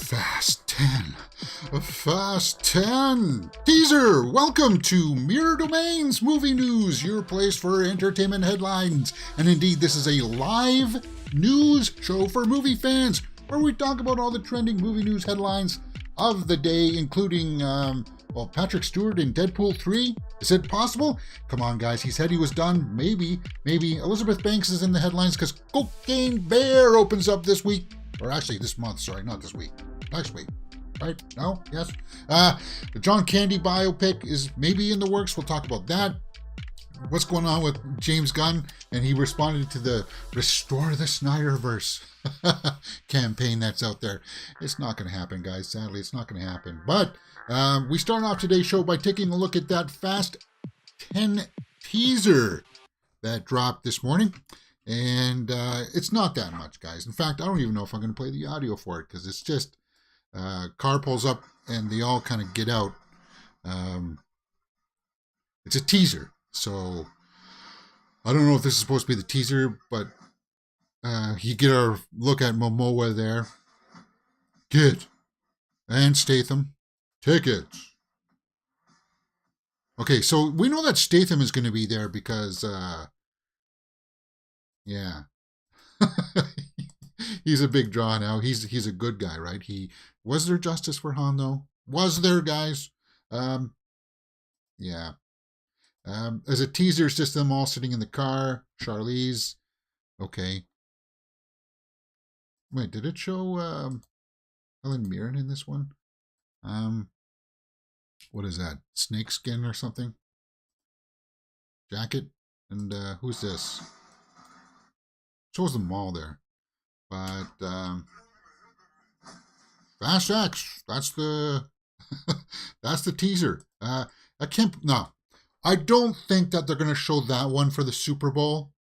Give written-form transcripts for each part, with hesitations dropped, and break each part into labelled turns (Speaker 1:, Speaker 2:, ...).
Speaker 1: Fast 10. Fast 10. Teaser. Welcome to Mirror Domains Movie News, your place for entertainment headlines. And indeed, this is a live news show for movie fans, where we talk about all the trending movie news headlines of the day, including, Patrick Stewart in Deadpool 3. Is it possible? Come on, guys. He said he was done. Maybe. Elizabeth Banks is in the headlines because Cocaine Bear opens up this week. Or actually this month, sorry, not this week. Next week. Right? No? Yes? The John Candy biopic is maybe in the works. We'll talk about that. What's going on with James Gunn? And he responded to the Restore the Snyderverse campaign that's out there. It's not going to happen, guys. Sadly, it's not going to happen. But we start off today's show by taking a look at that Fast 10 teaser that dropped this morning. And it's not that much, guys. In fact, I don't even know if I'm going to play the audio for it, because it's just car pulls up and they all kind of get out. It's a teaser, so I don't know if this is supposed to be the teaser, but you get a look at Momoa there. Good. And Statham. Tickets. Okay, so we know that Statham is going to be there because... yeah. He's a big draw now. He's a good guy, right? Was there justice for Han, though? Was there, guys? Yeah. As a teaser, it's just them all sitting in the car. Charlize. Okay. Wait, did it show Helen Mirren in this one? What is that? Snake skin or something? Jacket? And who's this? Shows them all there. But Fast X, that's the that's the teaser. I don't think that they're going to show that one for the Super Bowl.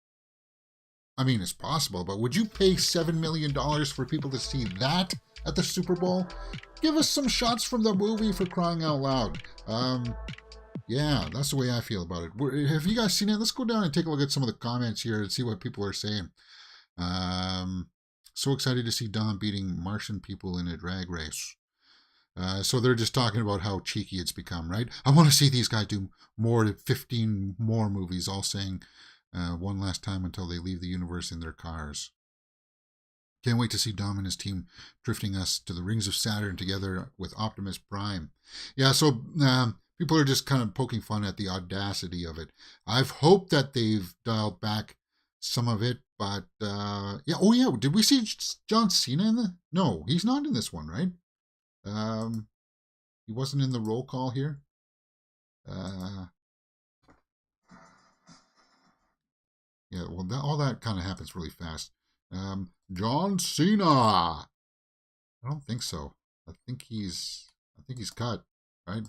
Speaker 1: I mean, it's possible, but would you pay $7 million for people to see that at the Super Bowl? Give us some shots from the movie, for crying out loud. Yeah, that's the way I feel about it. Have you guys seen it? Let's go down and take a look at some of the comments here and see what people are saying. So excited to see Don beating Martian people in a drag race. So they're just talking about how cheeky it's become, right? I want to see these guys do more than 15 more movies, all saying one last time until they leave the universe in their cars. Can't wait to see Dom and his team drifting us to the rings of Saturn together with Optimus Prime. Yeah, so people are just kind of poking fun at the audacity of it. I've hoped that they've dialed back some of it, but yeah. Oh yeah, did we see John Cena in the? No, he's not in this one, right? He wasn't in the roll call here. Yeah, well, all that kind of happens really fast. John Cena. I don't think so. I think he's cut, right?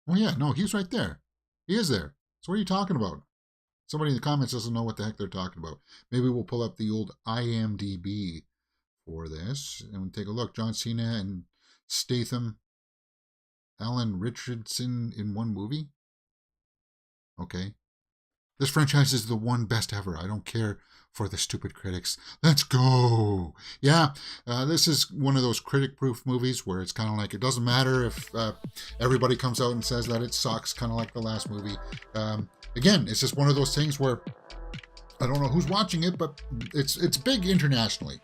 Speaker 1: Oh yeah, no, he's right there. He is there. So what are you talking about? Somebody in the comments doesn't know what the heck they're talking about. Maybe we'll pull up the old IMDb for this and take a look. John Cena and Statham, Alan Richardson in one movie? Okay. This franchise is the one best ever. I don't care for the stupid critics. Let's go. Yeah, this is one of those critic-proof movies where it's kind of like, it doesn't matter if everybody comes out and says that it sucks, kind of like the last movie. Again, it's just one of those things where I don't know who's watching it, but it's big internationally.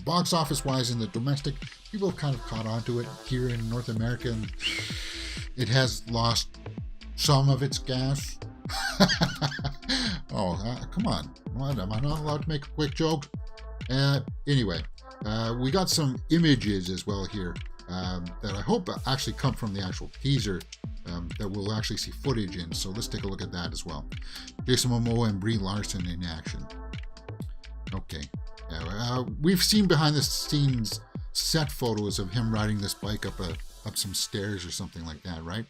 Speaker 1: Box office-wise, in the domestic, people have kind of caught on to it here in North America, and it has lost some of its gas. Come on. Am I not allowed to make a quick joke? Anyway, we got some images as well here that I hope actually come from the actual teaser that we'll actually see footage in. So let's take a look at that as well. Jason Momoa and Brie Larson in action. Okay. We've seen behind the scenes set photos of him riding this bike up some stairs or something like that, right?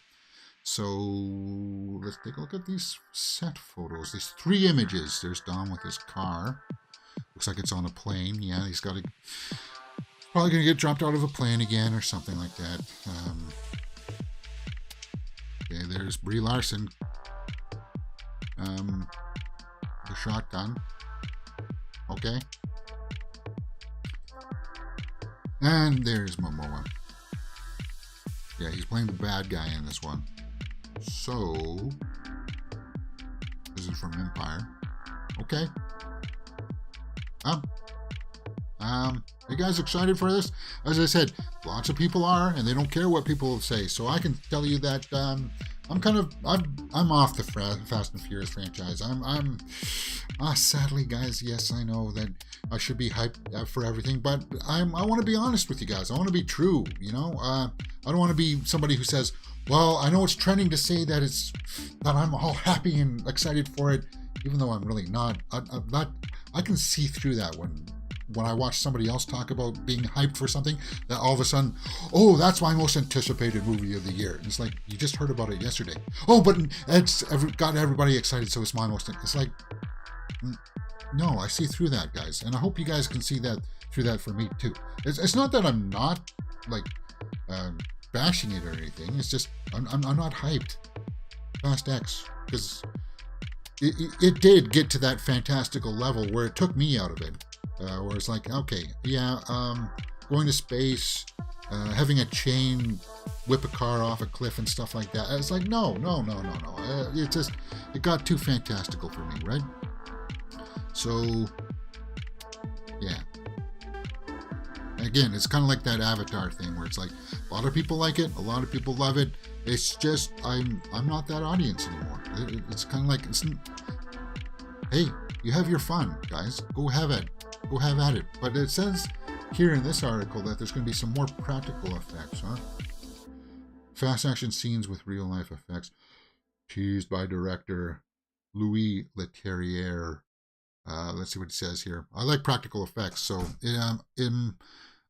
Speaker 1: So let's take a look at these set photos. These three images. There's Dom with his car. Looks like it's on a plane. Yeah, he's probably going to get dropped out of a plane again or something like that. Okay, there's Brie Larson. The shotgun. Okay. And there's Momoa. Yeah, he's playing the bad guy in this one. So, this is from Empire. Okay. You guys excited for this? As I said, lots of people are, and they don't care what people say. So I can tell you that I'm off the Fast and Furious franchise. Sadly, guys, yes, I know that I should be hyped for everything, but I want to be honest with you guys. I want to be true, you know. I don't want to be somebody who says, well, I know it's trending to say that I'm all happy and excited for it, even though I'm really not. I'm not. I can see through that when I watch somebody else talk about being hyped for something, that all of a sudden, oh, that's my most anticipated movie of the year. And it's like, you just heard about it yesterday. Oh, but it's got everybody excited, so it's my most. It's like, no, I see through that, guys. And I hope you guys can see that through that for me, too. It's not that I'm not, like, bashing it or anything. It's just, I'm not hyped. Fast X. Because it did get to that fantastical level where it took me out of it. Where it's like, okay, yeah, going to space, having a chain whip a car off a cliff and stuff like that. It's like, no. It got too fantastical for me, right? So, yeah. Again, it's kind of like that Avatar thing where it's like, a lot of people like it, a lot of people love it. It's just, I'm not that audience anymore. It's kind of like, hey, you have your fun, guys. Go have at it. But it says here in this article that there's going to be some more practical effects, huh? Fast action scenes with real life effects. Teased by director Louis Leterrier. Let's see what it says here. I like practical effects, so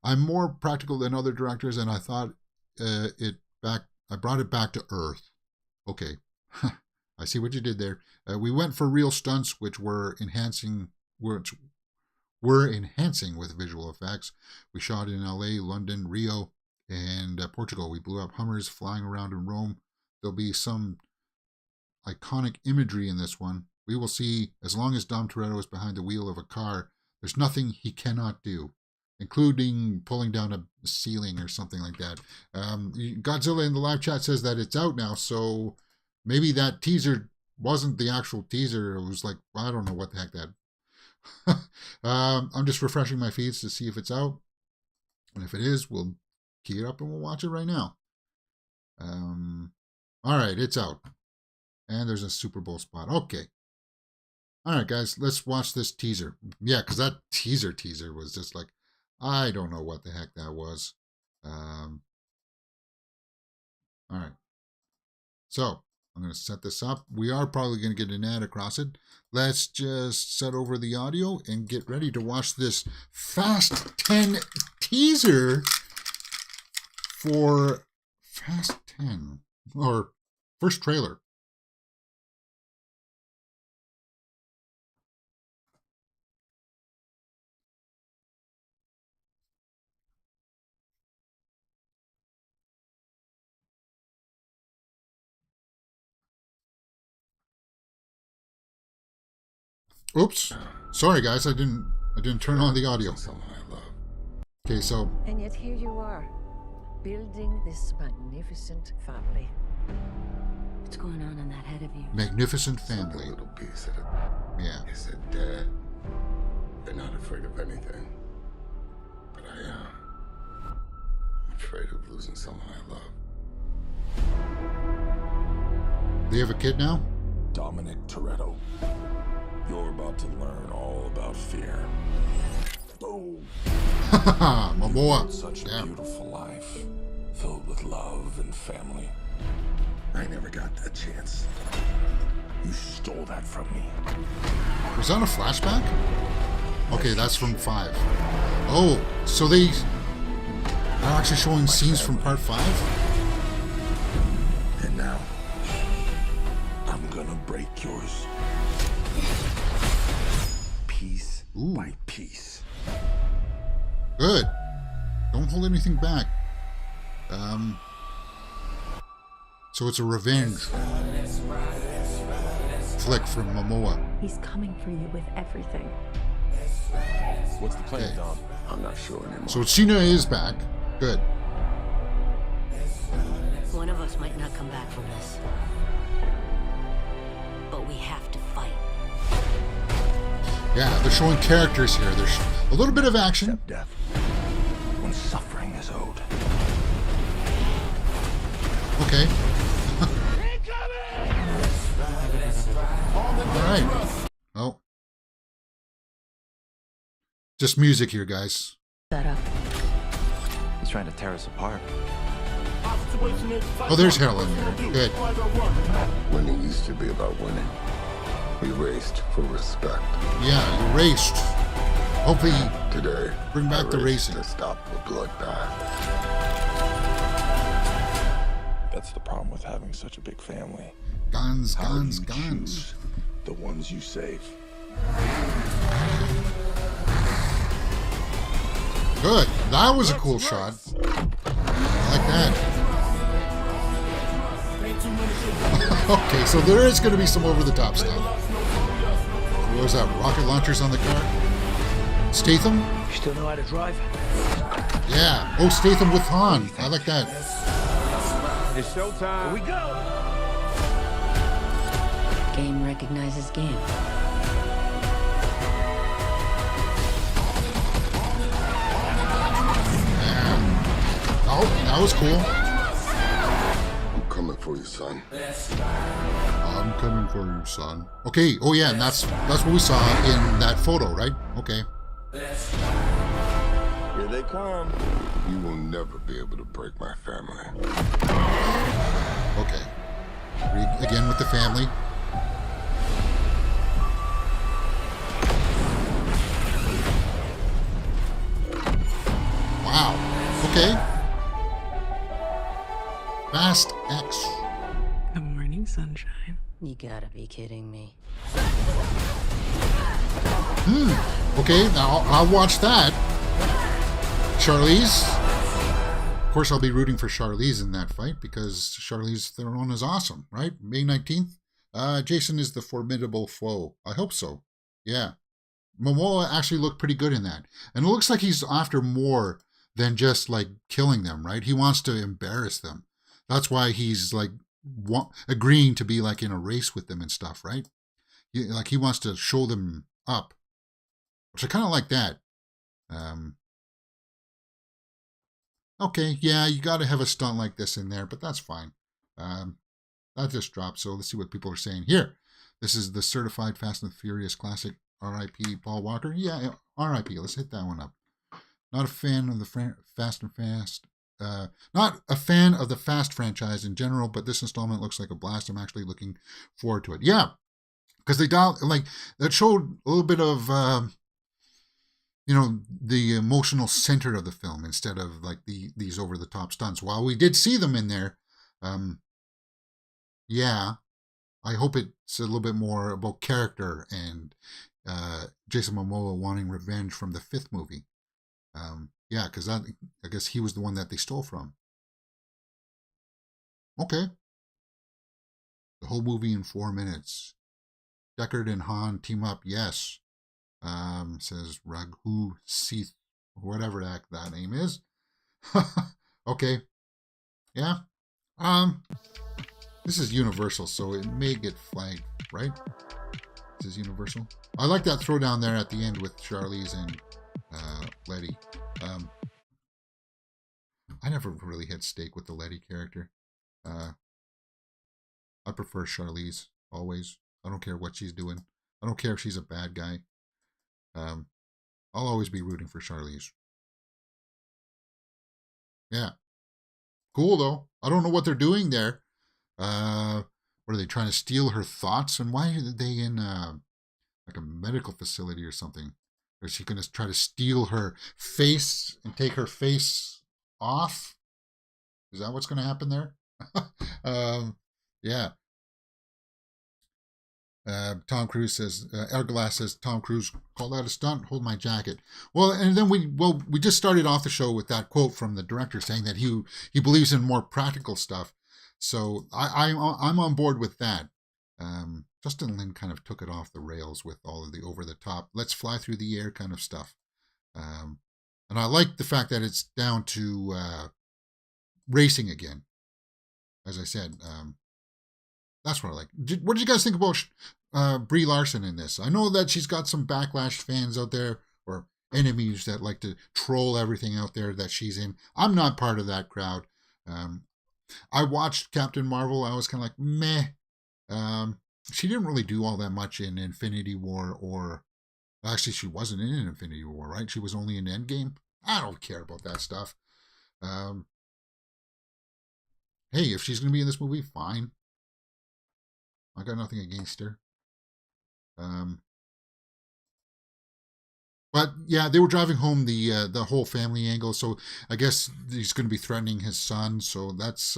Speaker 1: I'm more practical than other directors, and I thought I brought it back to Earth. Okay. I see what you did there. We went for real stunts, which were enhancing with visual effects. We shot in LA, London, Rio, and Portugal. We blew up Hummers flying around in Rome. There'll be some iconic imagery in this one. We will see, as long as Dom Toretto is behind the wheel of a car, there's nothing he cannot do, including pulling down a ceiling or something like that. Godzilla in the live chat says that it's out now, so maybe that teaser wasn't the actual teaser. It was like, I don't know what the heck that. I'm just refreshing my feeds to see if it's out. And if it is, we'll key it up and we'll watch it right now. All right, it's out. And there's a Super Bowl spot. Okay. All right, guys, let's watch this teaser. Yeah, because that teaser was just like, I don't know what the heck that was. All right. So I'm going to set this up. We are probably going to get an ad across it. Let's just set over the audio and get ready to watch this Fast 10 teaser for Fast 10, or first trailer. Oops. Sorry, guys. I didn't turn on the audio.
Speaker 2: Someone I love.
Speaker 1: Okay, so.
Speaker 3: And yet here you are, building this magnificent family. What's going on in that head of yours?
Speaker 1: Magnificent
Speaker 2: Something
Speaker 1: family.
Speaker 2: a little piece of it.
Speaker 1: Yeah.
Speaker 2: He said, Dad, they're not afraid of anything. But I am. I'm afraid of losing someone I love.
Speaker 1: They have a kid now?
Speaker 4: Dominic Toretto. You're about to learn all about fear. Boom!
Speaker 1: Momoa.
Speaker 4: Such a
Speaker 1: Damn.
Speaker 4: beautiful life, filled with love and family.
Speaker 2: I never got that chance.
Speaker 4: You stole that from me.
Speaker 1: Was that a flashback? Okay, that's from 5. Oh, so they're actually showing scenes from part 5?
Speaker 2: And now,
Speaker 4: I'm gonna break yours. Piece
Speaker 1: Ooh.
Speaker 4: by piece.
Speaker 1: Good. Don't hold anything back. So it's a revenge flick from Momoa.
Speaker 5: He's coming for you with everything.
Speaker 4: What's the plan, Dom?
Speaker 2: I'm not sure anymore.
Speaker 1: So Cena is back. Good.
Speaker 3: One of us might not come back from this. But we have to fight.
Speaker 1: Yeah, they're showing characters here. There's a little bit of action.
Speaker 4: Accept death when suffering is owed.
Speaker 1: Okay. All right. Oh. Just music here, guys.
Speaker 5: Shut up.
Speaker 6: He's trying to tear us apart.
Speaker 1: Oh, there's Helen here. Good.
Speaker 2: Winning used to be about winning. We raced for respect.
Speaker 1: Yeah, you raced. Hopefully,
Speaker 2: Today,
Speaker 1: bring back
Speaker 2: I
Speaker 1: the
Speaker 2: race
Speaker 1: racing.
Speaker 2: to stop the bloodbath.
Speaker 4: That's the problem with having such a big family.
Speaker 1: Guns,
Speaker 4: How
Speaker 1: guns,
Speaker 4: do you
Speaker 1: guns.
Speaker 4: choose the ones you save?
Speaker 1: Good. That was a cool shot. I like that. Okay, so there is going to be some over-the-top stuff. What was that? Rocket launchers on the car? Statham?
Speaker 6: You still know how to drive?
Speaker 1: Yeah. Oh, Statham with Han. I like that.
Speaker 6: It's showtime. Here we go.
Speaker 3: Game recognizes game.
Speaker 1: Oh, that was cool.
Speaker 2: I'm coming for you, son.
Speaker 1: I'm coming for you, son. Okay. Oh, yeah, and that's what we saw in that photo, right? Okay.
Speaker 4: Here they come.
Speaker 2: You will never be able to break my family.
Speaker 1: Okay. Again with the family. Wow. Okay. Fast X.
Speaker 5: Good morning, sunshine.
Speaker 3: You gotta be kidding me.
Speaker 1: Okay, now I'll watch that. Charlize. Of course, I'll be rooting for Charlize in that fight because Charlize Theron is awesome, right? May 19th. Jason is the formidable foe. I hope so. Yeah. Momoa actually looked pretty good in that. And it looks like he's after more than just like killing them, right? He wants to embarrass them. That's why he's like agreeing to be like in a race with them and stuff, right? He wants to show them up, which I kind of like that. Okay, yeah, you got to have a stunt like this in there, but that's fine. That just dropped, so let's see what people are saying here. This is the Certified Fast and Furious Classic. R.I.P. Paul Walker. Yeah, R.I.P. Let's hit that one up. Not a fan of the not a fan of the Fast franchise in general, but this installment looks like a blast. I'm actually looking forward to it. Yeah, because that showed a little bit of the emotional center of the film instead of like these over the top stunts. While we did see them in there, yeah, I hope it's a little bit more about character and Jason Momoa wanting revenge from the 5th movie. Yeah, because I guess he was the one that they stole from. Okay. The whole movie in 4 minutes. Deckard and Han team up, yes. Says Raghu Sith, whatever that name is. Okay. Yeah. This is Universal, so it may get flagged, right? This is Universal. I like that throwdown there at the end with Charlize and Letty. I never really had stake with the Letty character. I prefer Charlize always. I don't care what she's doing. I don't care if she's a bad guy. I'll always be rooting for Charlize. Yeah. Cool though. I don't know what they're doing there. What are they trying to steal her thoughts? And why are they in like a medical facility or something? Is she going to try to steal her face and take her face off? Is that what's going to happen there? Yeah. Tom Cruise says, Airglass says, Tom Cruise, call that a stunt? Hold my jacket. Well, and then we just started off the show with that quote from the director saying that he believes in more practical stuff. So I'm on board with that. Justin Lin kind of took it off the rails with all of the over-the-top, let's fly through the air kind of stuff. And I like the fact that it's down to racing again. As I said, that's what I like. What did you guys think about Brie Larson in this? I know that she's got some backlash fans out there, or enemies that like to troll everything out there that she's in. I'm not part of that crowd. I watched Captain Marvel. I was kind of like, meh. She didn't really do all that much in Infinity War, or actually she wasn't in Infinity War, right? She was only in Endgame. I don't care about that stuff. Hey, if she's going to be in this movie, fine. I got nothing against her. But yeah, they were driving home the whole family angle. So I guess he's going to be threatening his son. So that's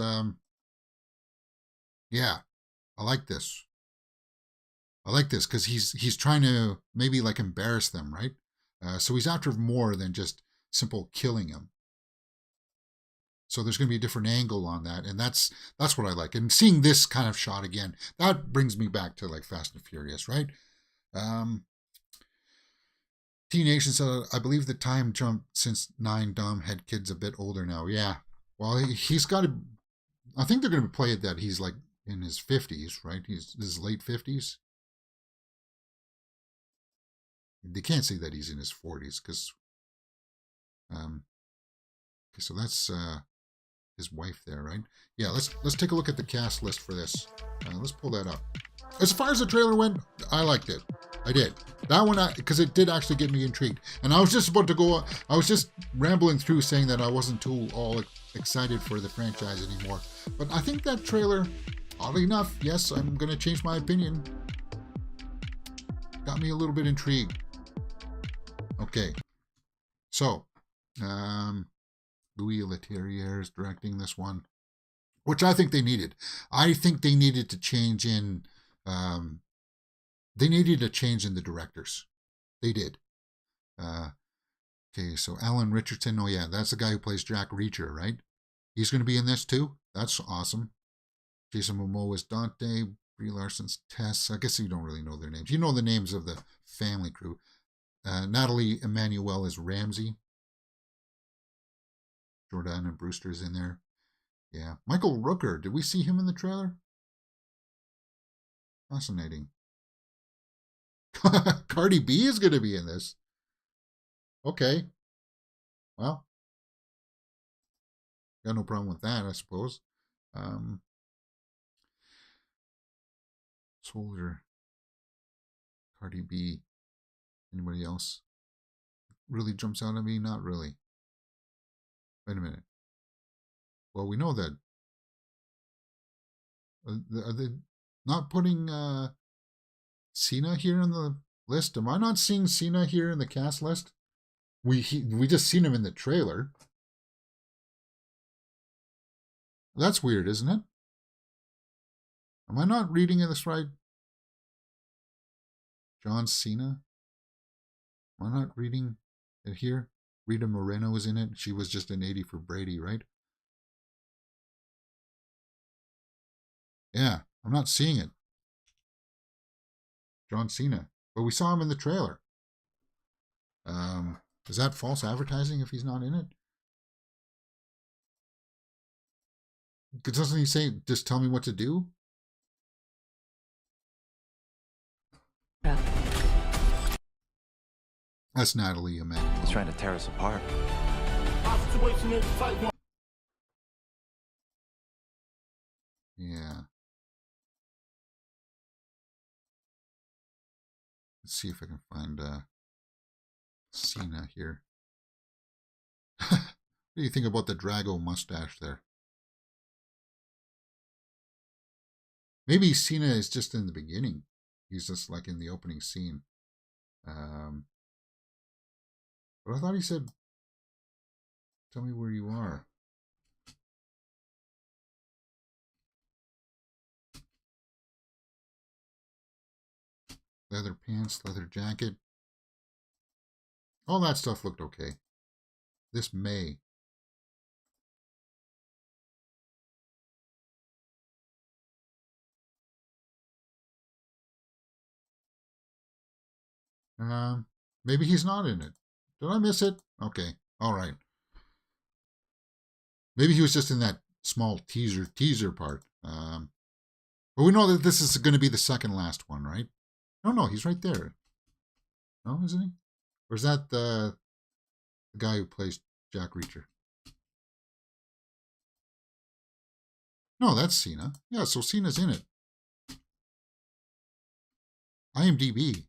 Speaker 1: yeah, I like this. I like this because he's trying to maybe like embarrass them, right? So he's after more than just simple killing him. So there's going to be a different angle on that, and that's what I like. And seeing this kind of shot again, that brings me back to like Fast and Furious, right? T-Nation said, I believe the time jump since 9 Dom had kids a bit older now. Yeah, well, he's got to. I think they're going to play it that he's like in his 50s, right? He's his late 50s. They can't say that he's in his 40s because. Okay, so that's his wife there, right? Yeah, let's take a look at the cast list for this. Let's pull that up. As far as the trailer went, I liked it. I did. That one, because it did actually get me intrigued. And I was just about to go, I was just rambling through saying that I wasn't too all excited for the franchise anymore. But I think that trailer, oddly enough, yes, I'm going to change my opinion. Got me a little bit intrigued. Okay. So, Louis Leterrier is directing this one, which I think they needed. I think they needed to change in, they needed a change in the directors. They did. Okay, so Alan Richardson, oh yeah, that's the guy who plays Jack Reacher, right? He's going to be in this too? That's awesome. Jason Momoa is Dante, Brie Larson's Tess. I guess you don't really know their names. You know the names of the family crew. Natalie Emmanuel is Ramsey. Jordan and Brewster's in there. Yeah. Michael Rooker. Did we see him in the trailer? Fascinating. Cardi B is going to be in this. Okay. Well, got no problem with that, I suppose. Soldier. Cardi B. Anybody else? Really jumps out at me? Not really. Wait a minute. Well, we know that. Are they not putting Cena here in the list? Am I not seeing Cena here in the cast list? We just seen him in the trailer. That's weird, isn't it? Am I not reading this right? John Cena? Am I not reading it here? Rita Moreno was in it. She was just an 80 for Brady, right? Yeah, I'm not seeing it. John Cena. But we saw him in the trailer. Is that false advertising if he's not in it? Doesn't he say, just tell me what to do? That's Natalie Emmanuel.
Speaker 6: He's trying to tear us apart.
Speaker 1: Yeah. Let's see if I can find Cena here. What do you think about the Drago mustache there? Maybe Cena is just in the beginning. He's just like in the opening scene. But I thought he said, tell me where you are. Leather pants, leather jacket. All that stuff looked okay. This May. Maybe he's not in it. Did I miss it? Okay. All right. Maybe he was just in that small teaser part. But we know that this is going to be the second last one, right? No, he's right there. No, isn't he? Or is that the guy who plays Jack Reacher? No, that's Cena. Yeah, so Cena's in it. IMDb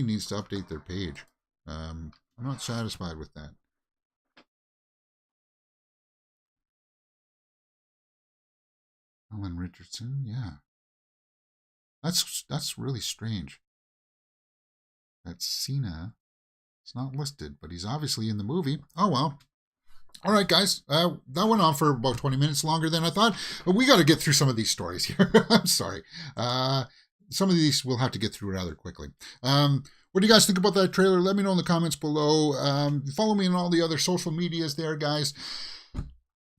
Speaker 1: needs to update their page. I'm not satisfied with that. Alan Richardson, yeah. That's really strange. That Cena is not listed, but he's obviously in the movie. Oh, well. All right, guys. That went on for about 20 minutes longer than I thought. But we got to get through some of these stories here. I'm sorry. Some of these we'll have to get through rather quickly. What do you guys think about that trailer? Let me know in the comments below. Follow me on all the other social medias there, guys.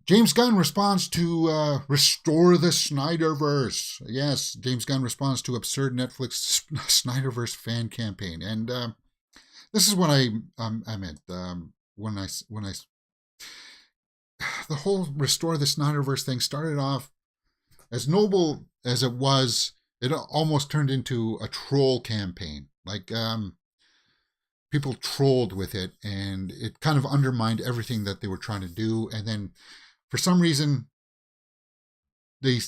Speaker 1: James Gunn responds to restore the Snyderverse. Yes, James Gunn responds to absurd Netflix Snyderverse fan campaign. And this is what I meant when I the whole restore the Snyderverse thing started off as noble as it was. It almost turned into a troll campaign. Like people trolled with it, and it kind of undermined everything that they were trying to do. And then for some reason, they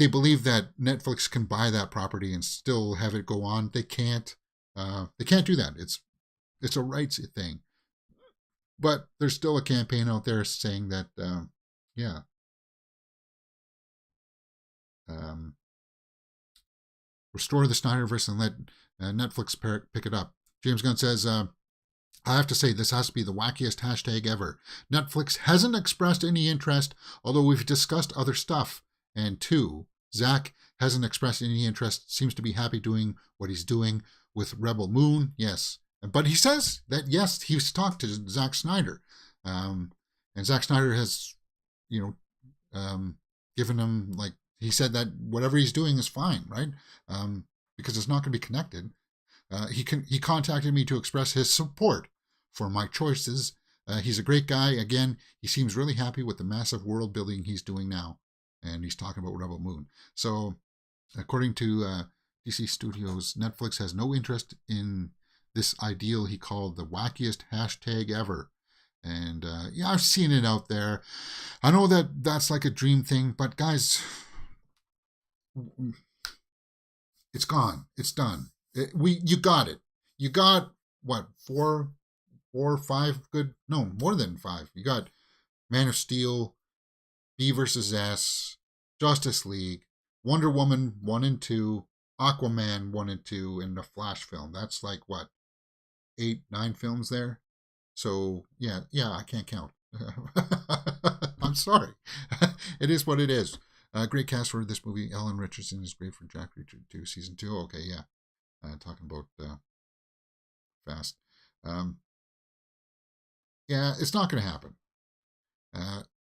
Speaker 1: believe that Netflix can buy that property and still have it go on. They can't. They can't do that. It's a rights thing. But there's still a campaign out there saying that, restore the Snyderverse and let Netflix pick it up. James Gunn says, I have to say, this has to be the wackiest hashtag ever. Netflix hasn't expressed any interest, although we've discussed other stuff. And 2, Zach hasn't expressed any interest, seems to be happy doing what he's doing with Rebel Moon. Yes. But he says that, yes, he's talked to Zack Snyder. And Zack Snyder has, given him, like, he said that whatever he's doing is fine, right? Because it's not going to be connected. He contacted me to express his support for my choices. He's a great guy. Again, he seems really happy with the massive world building he's doing now. And he's talking about Rebel Moon. So, according to DC Studios, Netflix has no interest in this ideal he called the wackiest hashtag ever. And yeah, I've seen it out there. I know that that's like a dream thing, but guys, it's gone. It's done. You got it. You got what, 4 or 5 good? No, more than 5. You got Man of Steel, B versus S, Justice League, Wonder Woman 1 and 2, Aquaman 1 and 2, and the Flash film. That's like what, 8, 9 films there. So yeah, I can't count. I'm sorry. It is what it is. Great cast for this movie. Alan Richardson is great for Jack Reacher 2 season 2. Okay, yeah. Talking about Fast. Yeah, it's not going to happen.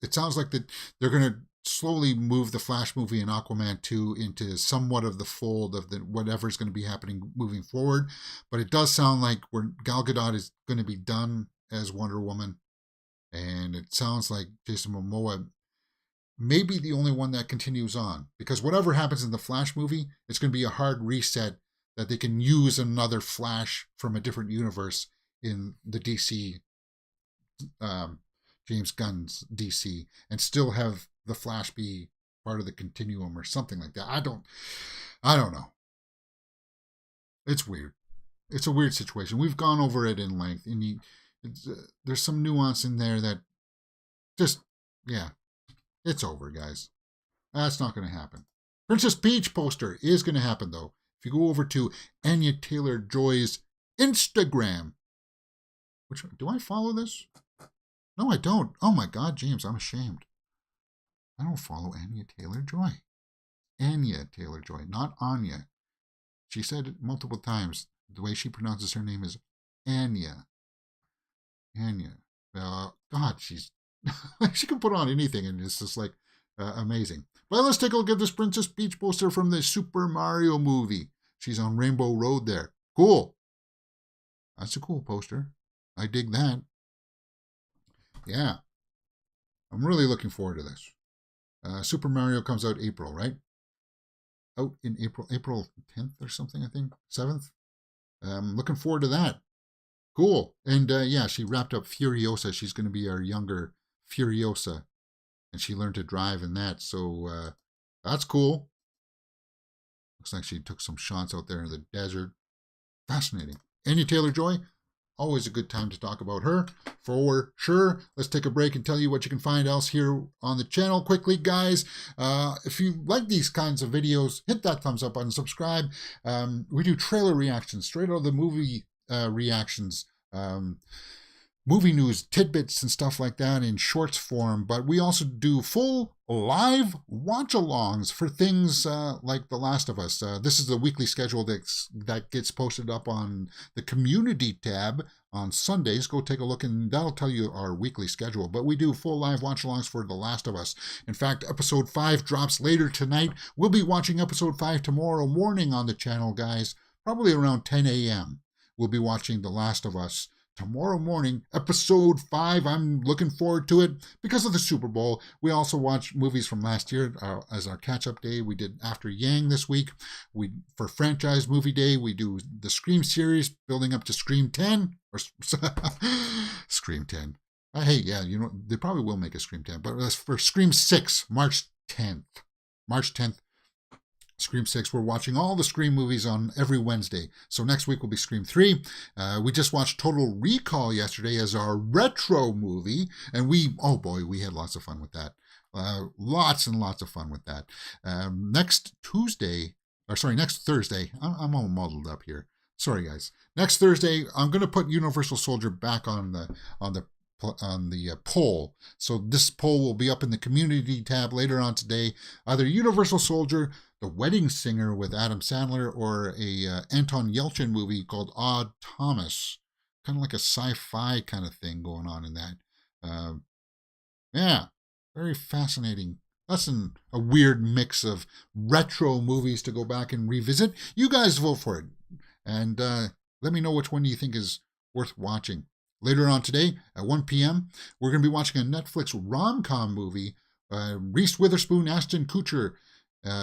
Speaker 1: It sounds like that they're going to slowly move the Flash movie and Aquaman 2 into somewhat of the fold of whatever's going to be happening moving forward. But it does sound like Gal Gadot is going to be done as Wonder Woman. And it sounds like Jason Momoa may be the only one that continues on. Because whatever happens in the Flash movie, it's going to be a hard reset that they can use another Flash from a different universe in the DC, James Gunn's DC, and still have the Flash be part of the continuum or something like that. I don't know. It's weird. It's a weird situation. We've gone over it in length, and there's some nuance in there that just, yeah, it's over, guys. That's not going to happen. Princess Peach poster is going to happen, though. If you go over to Anya Taylor-Joy's Instagram, which do I follow this? No, I don't. Oh my God, James, I'm ashamed. I don't follow Anya Taylor-Joy. Anya Taylor-Joy, not Anya. She said it multiple times. The way she pronounces her name is Anya. Anya. God, she can put on anything, and it's just like amazing. But let's take a look at this Princess Peach poster from the Super Mario movie. She's on Rainbow Road there. Cool. That's a cool poster. I dig that. Yeah. I'm really looking forward to this. Super Mario comes out April, right? Out in April 10th or something, I think. 7th. Looking forward to that. Cool. And yeah, she wrapped up Furiosa. She's going to be our younger Furiosa. And she learned to drive in that. So that's cool. Looks like she took some shots out there in the desert. Fascinating. Anya Taylor-Joy, always a good time to talk about her, for sure. Let's take a break and tell you what you can find else here on the channel quickly, guys. If you like these kinds of videos, hit that thumbs up button, subscribe. We do trailer reactions, straight out of the movie reactions, movie news, tidbits and stuff like that in shorts form, but we also do full live watch-alongs for things like The Last of Us. This is the weekly schedule that gets posted up on the community tab on Sundays. Go take a look and that'll tell you our weekly schedule. But we do full live watch-alongs for The Last of Us. In fact, episode 5 drops later tonight. We'll be watching episode 5 tomorrow morning on the channel, guys, probably around 10 a.m. We'll be watching The Last of Us tomorrow morning, episode 5. I'm looking forward to it because of the Super Bowl. We also watch movies from last year as our catch-up day. We did After Yang this week. For Franchise Movie Day, we do the Scream series, building up to Scream 10. Or Scream 10. Hey, yeah, you know, they probably will make a Scream 10. But that's for Scream 6, March 10th. March 10th. Scream 6. We're watching all the Scream movies on every Wednesday. So next week will be Scream 3. We just watched Total Recall yesterday as our retro movie. And oh boy, we had lots of fun with that. Lots and lots of fun with that. Next Thursday, I'm all muddled up here. Sorry, guys. Next Thursday, I'm going to put Universal Soldier back on the poll. So this poll will be up in the community tab later on today. Either Universal Soldier, The Wedding Singer with Adam Sandler, or a Anton Yelchin movie called Odd Thomas. Kind of like a sci-fi kind of thing going on in that. Yeah, very fascinating. That's a weird mix of retro movies to go back and revisit. You guys vote for it. And let me know which one you think is worth watching. Later on today at 1 p.m., we're going to be watching a Netflix rom-com movie. Reese Witherspoon, Ashton Kutcher,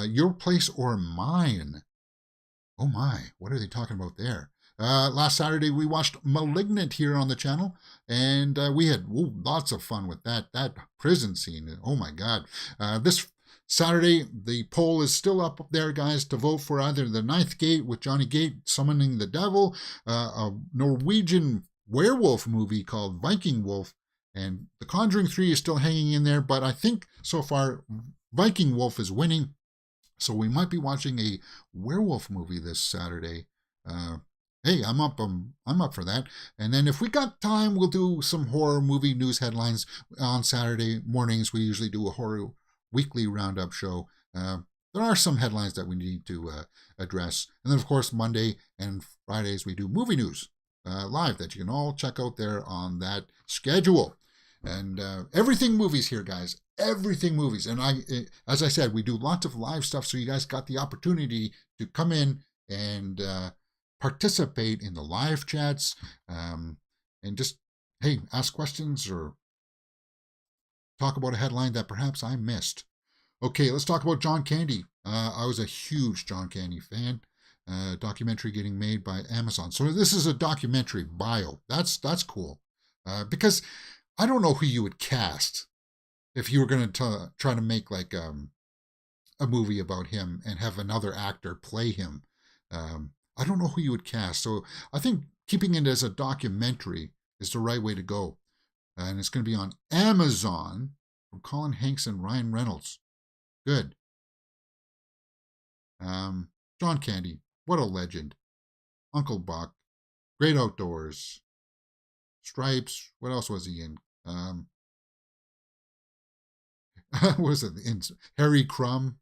Speaker 1: Your Place or Mine. Oh my, what are they talking about there? Last Saturday, we watched Malignant here on the channel, and we had lots of fun with that prison scene. Oh my God. This Saturday, the poll is still up there, guys, to vote for either The Ninth Gate with Johnny Gate summoning the devil, a Norwegian werewolf movie called Viking Wolf, and The Conjuring 3 is still hanging in there, but I think so far Viking Wolf is winning, so we might be watching a werewolf movie this Saturday. Hey, I'm up for that. And then if we got time, we'll do some horror movie news headlines on Saturday mornings. We usually do a horror weekly roundup show. There are some headlines that we need to address. And then, of course, Monday and Fridays, we do movie news live that you can all check out there on that schedule. And everything movies here, guys. Everything movies. And as I said, we do lots of live stuff, so you guys got the opportunity to come in and participate in the live chats, and just, hey, ask questions or talk about a headline that perhaps I missed. Okay, let's talk about John Candy. I was a huge John Candy fan. Documentary getting made by Amazon. So this is a documentary bio. That's cool. Because I don't know who you would cast if you were going to try to make like a movie about him and have another actor play him. I don't know who you would cast. So I think keeping it as a documentary is the right way to go. And it's going to be on Amazon from Colin Hanks and Ryan Reynolds. Good. John Candy, what a legend. Uncle Buck, Great Outdoors, Stripes. What else was he in? What was it? In Harry Crumb.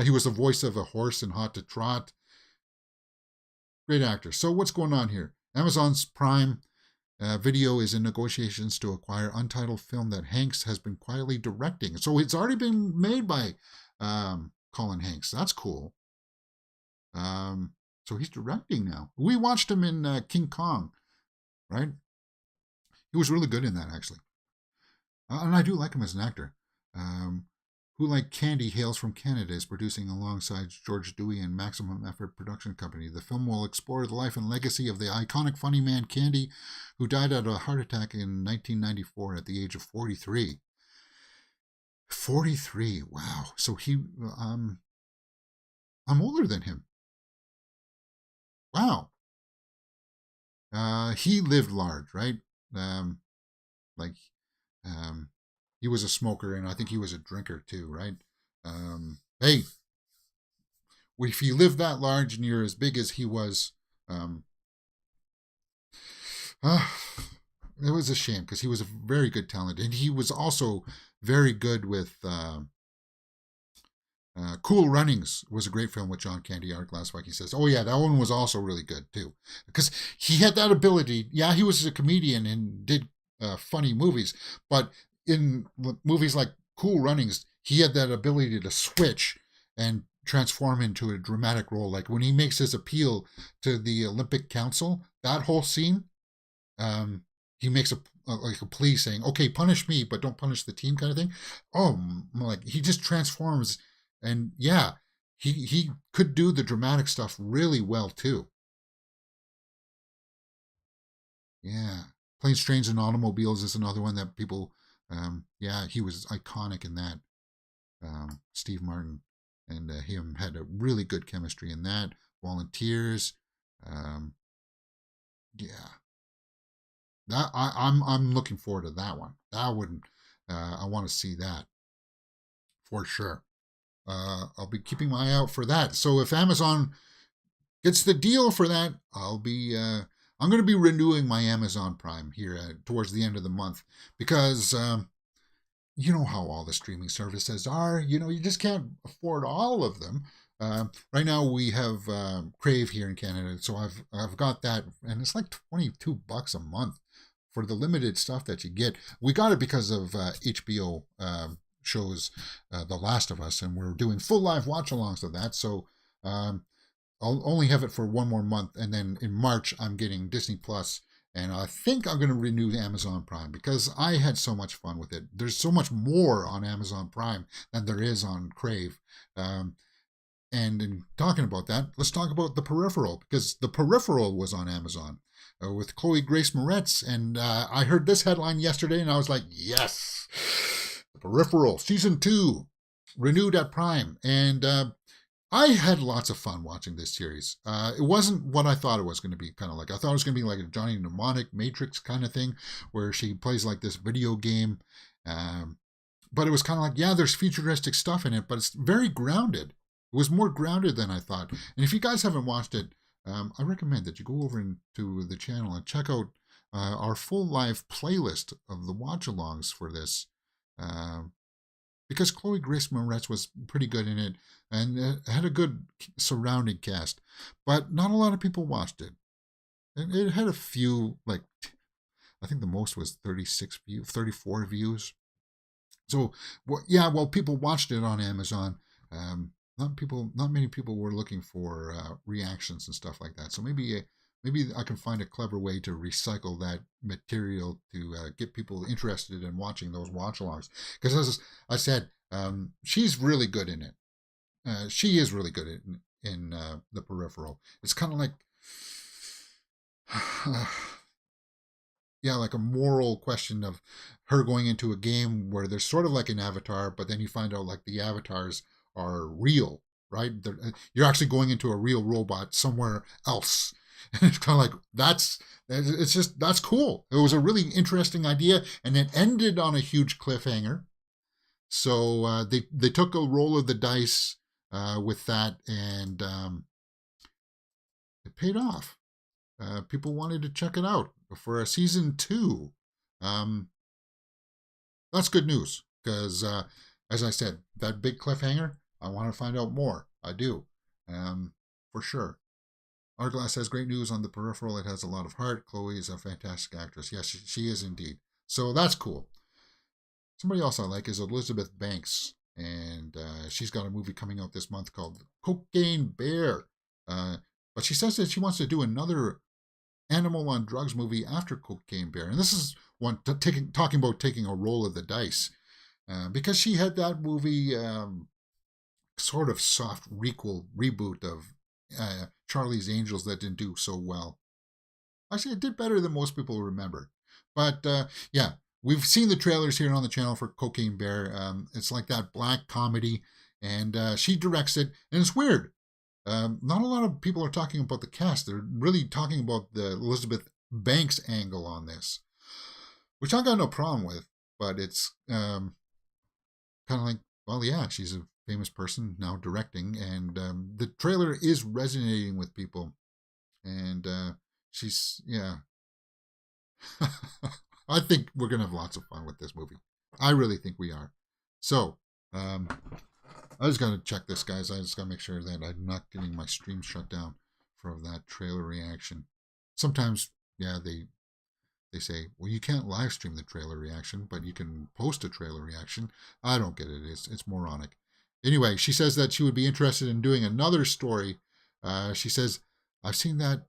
Speaker 1: He was the voice of a horse in Hot to Trot. Great actor. So what's going on here? Amazon's Prime Video is in negotiations to acquire untitled film that Hanks has been quietly directing. So it's already been made by Colin Hanks. That's cool. So he's directing now. We watched him in King Kong, right? He was really good in that, actually. And I do like him as an actor. Who Like Candy hails from Canada, is producing alongside George Dewey and Maximum Effort Production Company. The film will explore the life and legacy of the iconic funny man Candy, who died of a heart attack in 1994 at the age of 43. 43, wow. So I'm older than him. Wow. He lived large, right? Like, he was a smoker, and I think he was a drinker too, right? Hey, if you live that large and you're as big as he was, it was a shame, because he was a very good talent, and he was also very good with Cool Runnings. Was a great film with John Candy, Art Glasswag. He says, oh yeah, that one was also really good too, because he had that ability. Yeah, he was a comedian and did funny movies, but in movies like Cool Runnings, he had that ability to switch and transform into a dramatic role. Like when he makes his appeal to the Olympic Council, that whole scene, he makes like a plea saying, okay, punish me, but don't punish the team, kind of thing. Oh, like he just transforms. And yeah, he could do the dramatic stuff really well too. Yeah. Planes, Trains, and Automobiles is another one that people, yeah, he was iconic in that. Steve Martin and him had a really good chemistry in that. Volunteers. Yeah. That I'm looking forward to that one. That wouldn't, I want to see that for sure. I'll be keeping my eye out for that. So if Amazon gets the deal for that, I'm going to be renewing my Amazon Prime here towards the end of the month, because you know how all the streaming services are. You know, you just can't afford all of them. Right now we have Crave here in Canada, so I've got that, and it's like $22 a month for the limited stuff that you get. We got it because of HBO shows The Last of Us, and we're doing full live watch-alongs of that. So I'll only have it for one more month, and then in March I'm getting Disney Plus, and I think I'm going to renew Amazon Prime, because I had so much fun with it. There's so much more on Amazon Prime than there is on Crave. And in talking about that, let's talk about The Peripheral, because The Peripheral was on Amazon with Chloe Grace Moretz, and I heard this headline yesterday, and I was like, yes, The Peripheral Season 2 renewed at Prime, and I had lots of fun watching this series. It wasn't what I thought it was going to be. Kind of like, I thought it was going to be like a Johnny Mnemonic Matrix kind of thing, where she plays like this video game. But it was kind of like, yeah, there's futuristic stuff in it, but it's very grounded. It was more grounded than I thought. And if you guys haven't watched it, I recommend that you go over into the channel and check out our full live playlist of the watch-alongs for this. Because Chloe Grace Moretz was pretty good in it, and it had a good surrounding cast, but not a lot of people watched it. And it had a few, like, I think the most was 34 views. So, well, people watched it on Amazon. Not many people were looking for reactions and stuff like that. So maybe I can find a clever way to recycle that material to get people interested in watching those watch-alongs. Because as I said, she's really good in it. She is really good in The Peripheral. It's kind of like, yeah, like a moral question of her going into a game where there's sort of like an avatar, but then you find out like the avatars are real, right? You're actually going into a real robot somewhere else. And it's kind of like, that's cool. It was a really interesting idea, and it ended on a huge cliffhanger. So they took a roll of the dice with that, and it paid off. People wanted to check it out for a season 2. That's good news, because as I said, that big cliffhanger, I want to find out more. I do, for sure. Arglass has great news on The Peripheral. It has a lot of heart. Chloe is a fantastic actress. Yes, she is indeed. So that's cool. Somebody else I like is Elizabeth Banks, and she's got a movie coming out this month called Cocaine Bear. But But she says that she wants to do another Animal on Drugs movie after Cocaine Bear. And this is one talking about taking a roll of the dice. Because she had that movie, sort of soft reboot of Charlie's Angels that didn't do so well. Actually, it did better than most people remember. But yeah, we've seen the trailers here on the channel for Cocaine Bear. It's like that black comedy, and she directs it, and it's weird. Not a lot of people are talking about the cast. They're really talking about the Elizabeth Banks angle on this, which I got no problem with. But it's kind of like, well, yeah, she's a famous person now directing, and the trailer is resonating with people, and she's, yeah. I think we're gonna have lots of fun with this movie. I really think we are. So I just gotta check this, guys. I just gotta make sure that I'm not getting my stream shut down for that trailer reaction. Sometimes, yeah, they say, well, you can't live stream the trailer reaction, but you can post a trailer reaction. I don't get it. It's moronic. Anyway, she says that she would be interested in doing another story. She says, I've seen that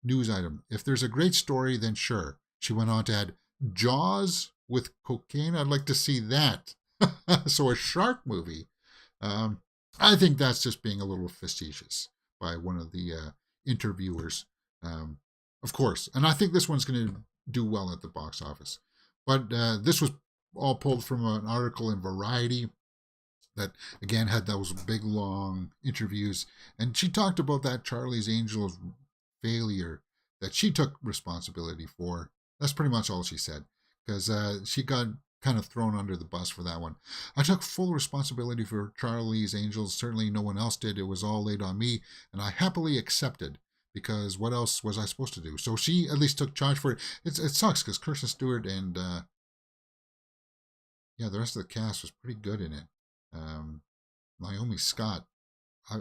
Speaker 1: news item. If there's a great story, then sure. She went on to add, Jaws with cocaine. I'd like to see that. So a shark movie. I think that's just being a little facetious by one of the interviewers. Of course. And I think this one's going to do well at the box office. But this was all pulled from an article in Variety that, again, had those big, long interviews. And she talked about that Charlie's Angels failure that she took responsibility for. That's pretty much all she said, because she got kind of thrown under the bus for that one. I took full responsibility for Charlie's Angels. Certainly no one else did. It was all laid on me, and I happily accepted, because what else was I supposed to do? So she at least took charge for it. It sucks because Kirsten Stewart and yeah, the rest of the cast was pretty good in it. Naomi Scott, I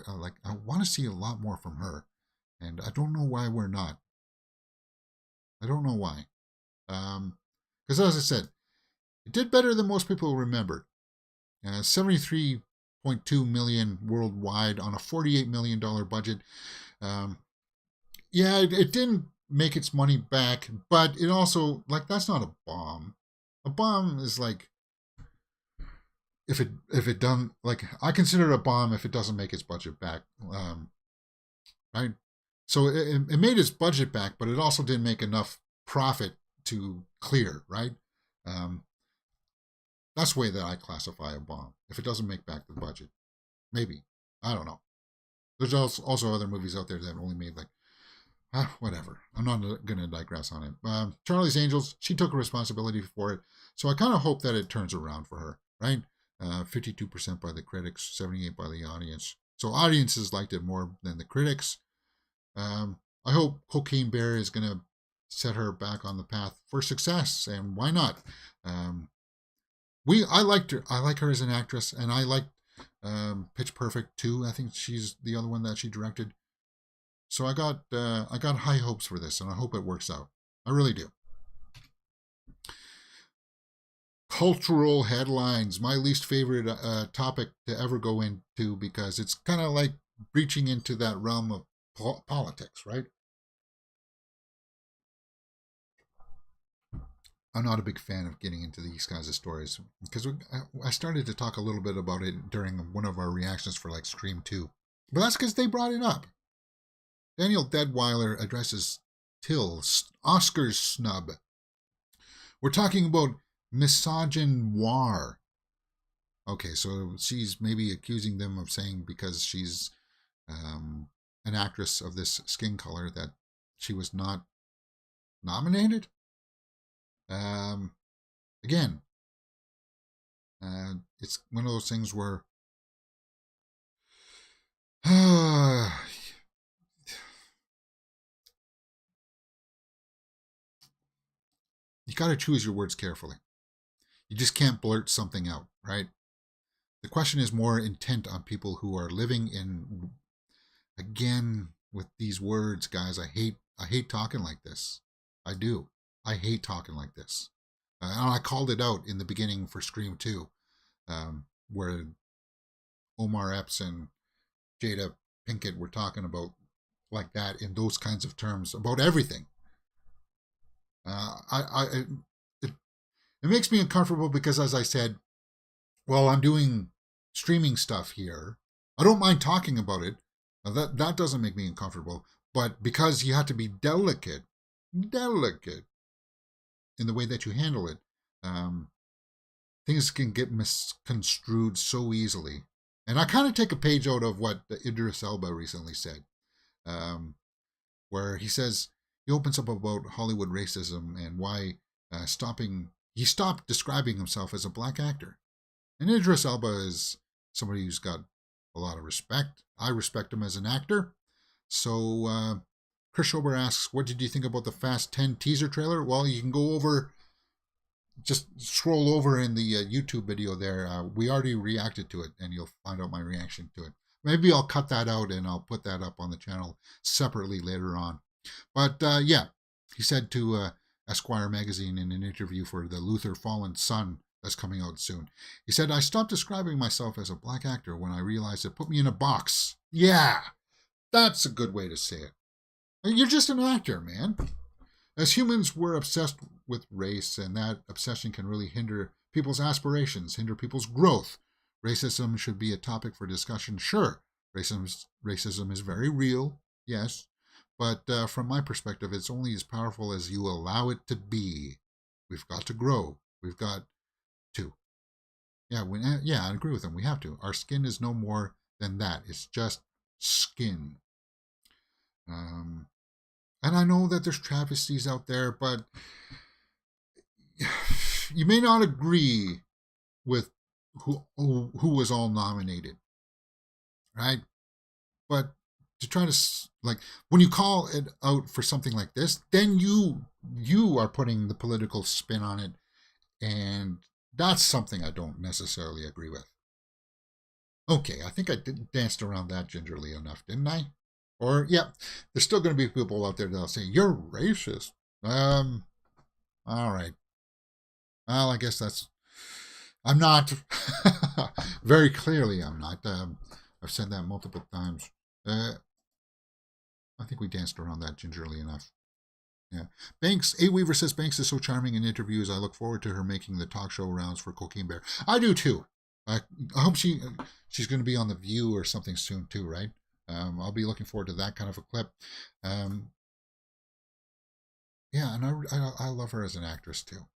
Speaker 1: want to see a lot more from her, and I don't know why we're not. I don't know why. Because as I said, it did better than most people remembered. $73.2 million worldwide on a $48 million budget. Yeah, it didn't make its money back, but it also, like, that's not a bomb. A bomb is like, if it done, like, I consider it a bomb if it doesn't make its budget back. Right? So it made its budget back, but it also didn't make enough profit to clear, right? That's the way that I classify a bomb. If it doesn't make back the budget, maybe. I don't know. There's also other movies out there that only made like, whatever. I'm not going to digress on it. Charlie's Angels, she took responsibility for it. So I kind of hope that it turns around for her, right? 52% by the critics, 78% by the audience. So audiences liked it more than the critics. I hope Cocaine Bear is going to set her back on the path for success, and why not? I liked her. I like her as an actress, and I liked Pitch Perfect too. I think she's the other one that she directed. So I got high hopes for this, and I hope it works out. I really do. Cultural headlines, my least favorite topic to ever go into, because it's kind of like breaching into that realm of politics, right? I'm not a big fan of getting into these kinds of stories, because I started to talk a little bit about it during one of our reactions for like Scream 2. But that's because they brought it up. Daniel Deadweiler addresses Till's Oscars snub. We're talking about misogynoir. Okay, so she's maybe accusing them of saying because she's an actress of this skin color that she was not nominated. Again, it's one of those things where you got to choose your words carefully. You just can't blurt something out, right? The question is more intent on people who are living in, again, with these words, guys. I hate talking like this. I do. I hate talking like this. And I called it out in the beginning for Scream 2, where Omar Epps and Jada Pinkett were talking about like that in those kinds of terms about everything. It makes me uncomfortable because, as I said, while I'm doing streaming stuff here, I don't mind talking about it. That doesn't make me uncomfortable. But because you have to be delicate in the way that you handle it, things can get misconstrued so easily. And I kind of take a page out of what Idris Elba recently said, where he says, he opens up about Hollywood racism and why he stopped describing himself as a black actor. And Idris Elba is somebody who's got a lot of respect. I respect him as an actor. So Chris Schober asks, what did you think about the Fast 10 teaser trailer? Well, you can go over, just scroll over in the YouTube video there. We already reacted to it, and you'll find out my reaction to it. Maybe I'll cut that out and I'll put that up on the channel separately later on. But yeah, he said to Esquire magazine in an interview for the Luther Fallen Son that's coming out soon. He said, I stopped describing myself as a black actor when I realized it put me in a box. Yeah, that's a good way to say it. You're just an actor, man. As humans, we're obsessed with race, and that obsession can really hinder people's aspirations, hinder people's growth. Racism should be a topic for discussion. Sure, racism is very real, yes. But from my perspective, it's only as powerful as you allow it to be. We've got to grow. We've got to. Yeah, I agree with him. We have to. Our skin is no more than that. It's just skin. And I know that there's travesties out there, but you may not agree with who was all nominated, right? But to try to, like, when you call it out for something like this, then you are putting the political spin on it, and that's something I don't necessarily agree with. Okay, I think I danced around that gingerly enough, didn't I? Or, yeah, there's still going to be people out there that'll say, you're racist. All right. Well, I guess I'm not. Very clearly, I'm not. I've said that multiple times. I think we danced around that gingerly enough. Yeah. Banks, A. Weaver says, Banks is so charming in interviews. I look forward to her making the talk show rounds for Cocaine Bear. I do, too. I hope she's going to be on The View or something soon, too, right? I'll be looking forward to that kind of a clip. Yeah, and I love her as an actress too.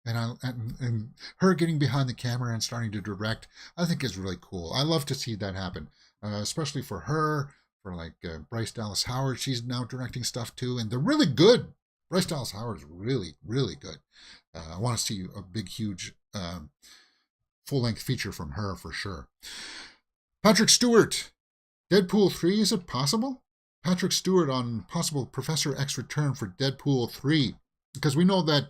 Speaker 1: And her getting behind the camera and starting to direct, I think is really cool. I love to see that happen, especially for her, for like Bryce Dallas Howard. She's now directing stuff too, and they're really good. Bryce Dallas Howard is really, really good. I want to see a big, huge full-length feature from her for sure. Patrick Stewart, Deadpool 3, is it possible? Patrick Stewart on possible Professor X return for Deadpool 3. Because we know that,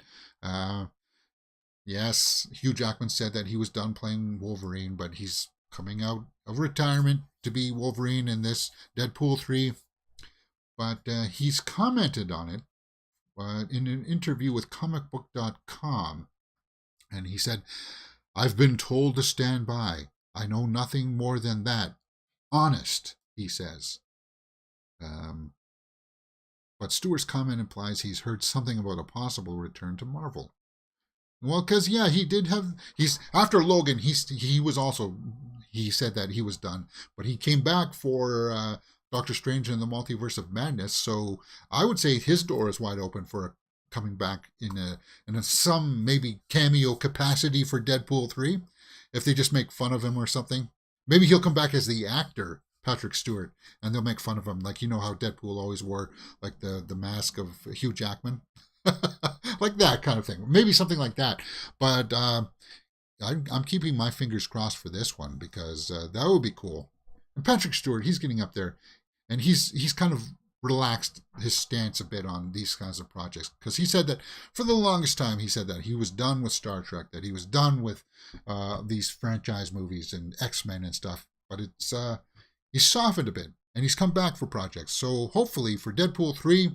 Speaker 1: yes, Hugh Jackman said that he was done playing Wolverine, but he's coming out of retirement to be Wolverine in this Deadpool 3. But he's commented on it in an interview with comicbook.com. And he said, I've been told to stand by. I know nothing more than that. Honest, he says. But Stewart's comment implies he's heard something about a possible return to Marvel. Well, because, yeah, after Logan, he said that he was done. But he came back for Doctor Strange and the Multiverse of Madness. So I would say his door is wide open for coming back in some maybe cameo capacity for Deadpool 3. If they just make fun of him or something. Maybe he'll come back as the actor, Patrick Stewart, and they'll make fun of him. Like, you know how Deadpool always wore like the mask of Hugh Jackman? Like that kind of thing. Maybe something like that. But I'm keeping my fingers crossed for this one because that would be cool. And Patrick Stewart, he's getting up there, and he's kind of relaxed his stance a bit on these kinds of projects, because he said that for the longest time he said that he was done with Star Trek, that he was done with these franchise movies and X-Men and stuff, but it's he's softened a bit and he's come back for projects. So hopefully for Deadpool 3,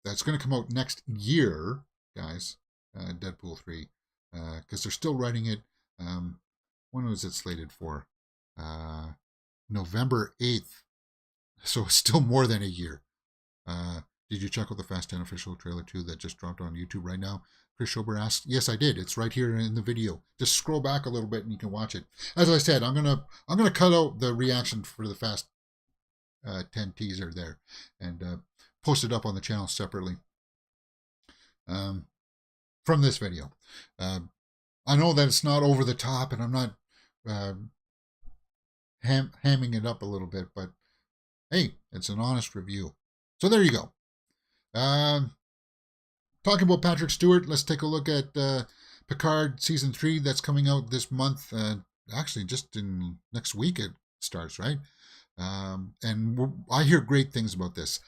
Speaker 1: that's going to come out next year, guys, Deadpool 3, because they're still writing it. When was it slated for? November 8th. So it's still more than a year. Did you check out the Fast 10 official trailer too that just dropped on YouTube right now? Chris Schober asked. Yes, I did. It's right here in the video. Just scroll back a little bit and you can watch it. As I said, I'm gonna cut out the reaction for the Fast 10 teaser there and post it up on the channel separately from this video. I know that it's not over the top and I'm not hamming it up a little bit, but hey, it's an honest review. So there you go. Talking about Patrick Stewart, let's take a look at Picard Season 3 that's coming out this month. Actually, just in next week it starts, right? And I hear great things about this.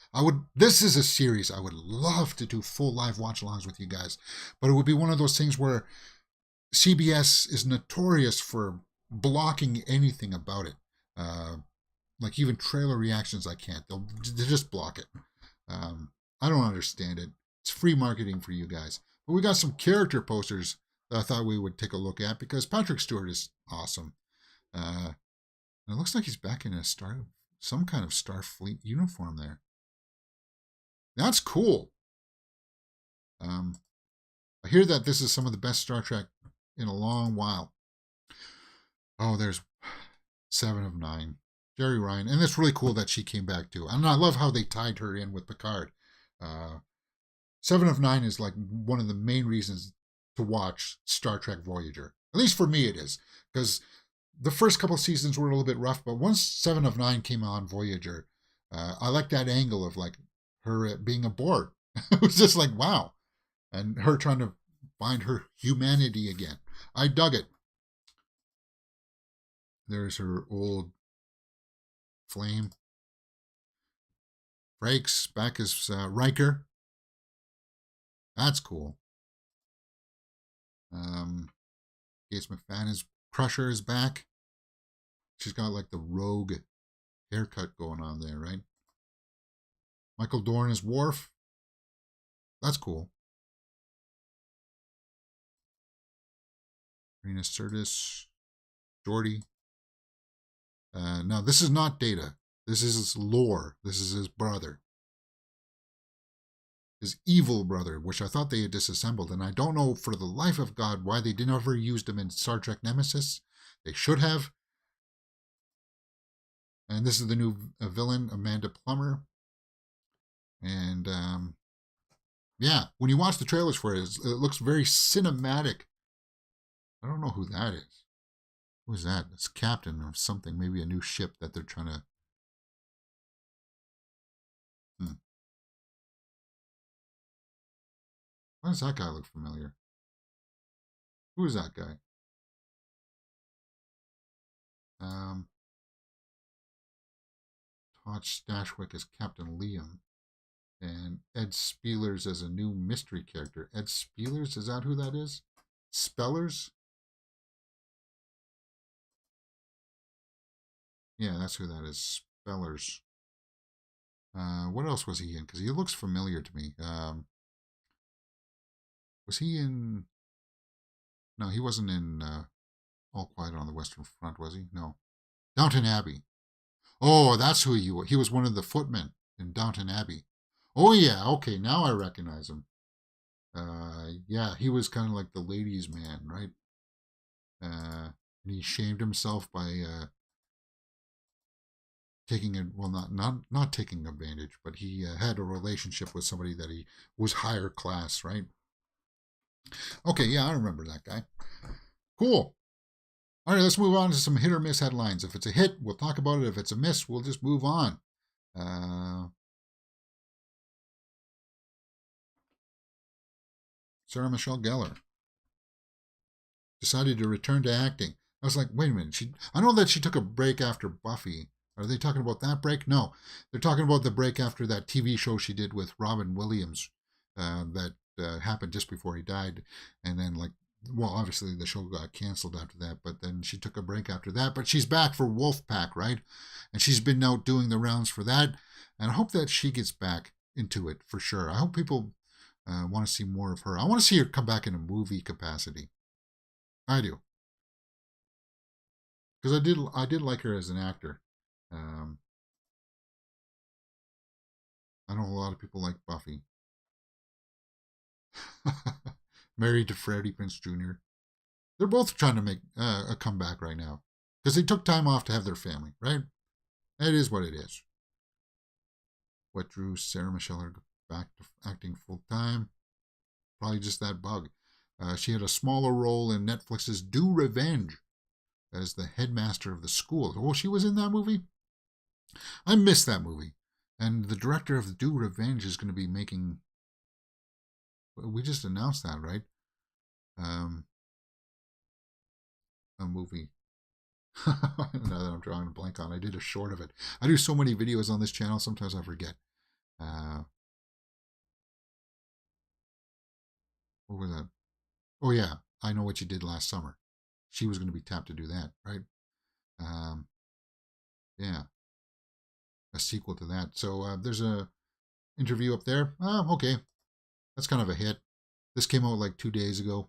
Speaker 1: This is a series I would love to do full live watch-alongs with you guys, but it would be one of those things where CBS is notorious for blocking anything about it. Like even trailer reactions, I can't. They'll just block it. I don't understand it. It's free marketing for you guys. But we got some character posters that I thought we would take a look at because Patrick Stewart is awesome. And it looks like he's back in some kind of Starfleet uniform there. That's cool. I hear that this is some of the best Star Trek in a long while. Oh, there's 7 of 9. Jerry Ryan. And it's really cool that she came back too. And I love how they tied her in with Picard. 7 of 9 is like one of the main reasons to watch Star Trek Voyager. At least for me it is. Because the first couple of seasons were a little bit rough, but once 7 of 9 came on Voyager, I like that angle of like her being aboard. It was just like, wow. And her trying to find her humanity again. I dug it. There's her old flame. Frakes back as Riker. That's cool. Gates McFadden's Crusher is back. She's got like the rogue haircut going on there, right? Michael Dorn is Worf. That's cool. Rena Sirtis, Geordi. Now, this is not Data. This is his lore. This is his brother. His evil brother, which I thought they had disassembled. And I don't know for the life of God why they never used him in Star Trek Nemesis. They should have. And this is the new villain, Amanda Plummer. And yeah, when you watch the trailers for it, it looks very cinematic. I don't know who that is. Who is that? It's captain of something, maybe a new ship that they're trying to... Why does that guy look familiar? Who is that guy? Todd Stashwick as Captain Liam. And Ed Spielers as a new mystery character. Ed Spielers, is that who that is? Spellers? Yeah, that's who that is. Spellers. What else was he in? Because he looks familiar to me. Was he in... No, he wasn't in All Quiet on the Western Front, was he? No. Downton Abbey. Oh, that's who he was. He was one of the footmen in Downton Abbey. Oh, yeah. Okay, now I recognize him. Yeah, he was kind of like the ladies' man, right? And he shamed himself by taking it, well, not taking advantage, but he had a relationship with somebody that he was higher class, right? Okay, yeah, I remember that guy. Cool. All right, let's move on to some hit or miss headlines. If it's a hit, we'll talk about it. If it's a miss, we'll just move on. Sarah Michelle Gellar decided to return to acting. I was like, wait a minute. I know that she took a break after Buffy. Are they talking about that break? No. They're talking about the break after that TV show she did with Robin Williams that happened just before he died. And then, like, well, obviously the show got canceled after that, but then she took a break after that. But she's back for Wolfpack, right? And she's been out doing the rounds for that. And I hope that she gets back into it for sure. I hope people want to see more of her. I want to see her come back in a movie capacity. I do. Because I did like her as an actor. I know a lot of people like Buffy. Married to Freddie Prinze Jr. They're both trying to make a comeback right now because they took time off to have their family, right? It is what it is. What drew Sarah Michelle back to acting full time? Probably just that bug. She had a smaller role in Netflix's Do Revenge as the headmaster of the school. Oh, she was in that movie? I missed that movie. And the director of Do Revenge is going to be making... We just announced that, right? A movie. Now that I'm drawing a blank on, I did a short of it. I do so many videos on this channel, sometimes I forget. What was that? Oh yeah, I Know What You Did Last Summer. She was going to be tapped to do that, right? Yeah, a sequel to that. So there's a interview up there. Okay, that's kind of a hit. This came out like 2 days ago.